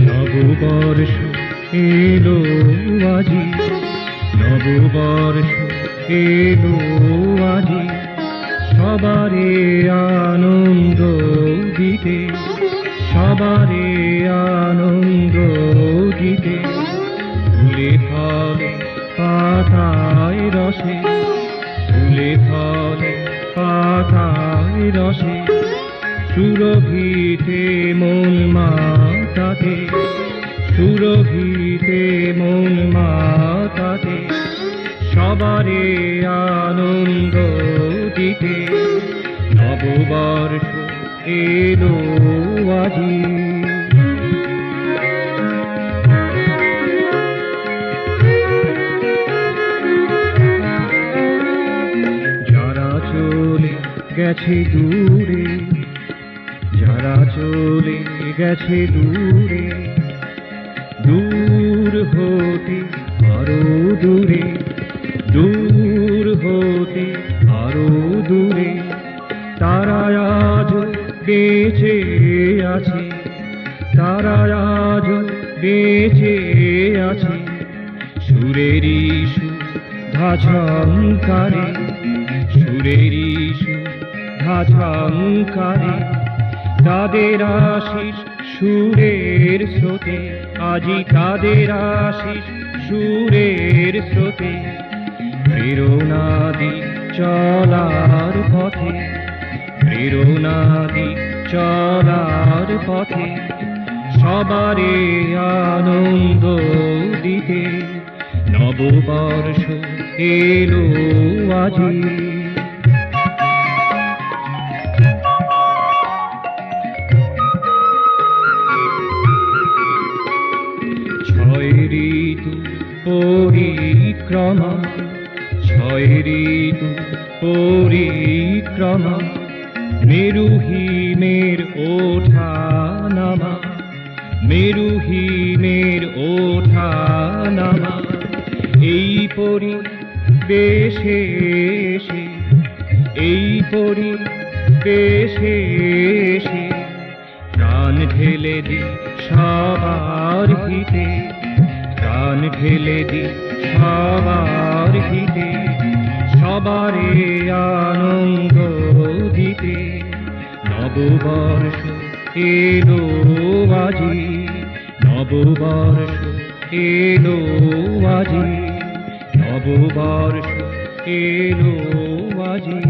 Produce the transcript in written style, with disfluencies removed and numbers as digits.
নববর্ষ এলো আজি, নববর্ষ এলো আজি, সবারে আনন্দ দিতে, সবারে আনন্দ দিতে। ফুলে ফলে পাতায় রসে, ফুলে ফলে পাতায় রসে, সুরভিতে মন মাতাতে, সুরভিতে মন মাতাতে, সবারে আনন্দ দিতে। নববর্ষ এলো আজি। যারা চলে গেছে দূরে, যারা চলে গেছে দূরে, দূর হতে আরো দূরে, দূর হতে আরো দূরে, তারা আজ বেঁচে আছে, তারা আজ বেঁচে আছে। সুরেরই সুধা ঝংকারে, সুরেরই সুধা ঝংকারে, তাদের আশিস সুরের স্রোতে, আজি তাদের আশিস সুরের স্রোতে। প্রেরণা দি চলার পথে, প্রেরণা দি চলার পথে, সবারে আনন্দ দিতে। নববর্ষ এলো আজি। ছয় ঋতু পরিক্রমা, ছয় ঋতু পরিক্রমা, মেরু হিমের ওঠা নামা, মেরু হিমের ওঠা নামা। এই পরিবেশে এসে, এই পরিবেশে এসে, প্রাণ ঢেলে দি সবার হিতে, প্রাণ ঢেলে দি সবার হিতে, সবারে আনন্দ দিতে। নববর্ষ এলো আজি, নববর্ষ এলো আজি, নববর্ষ এলো আজি।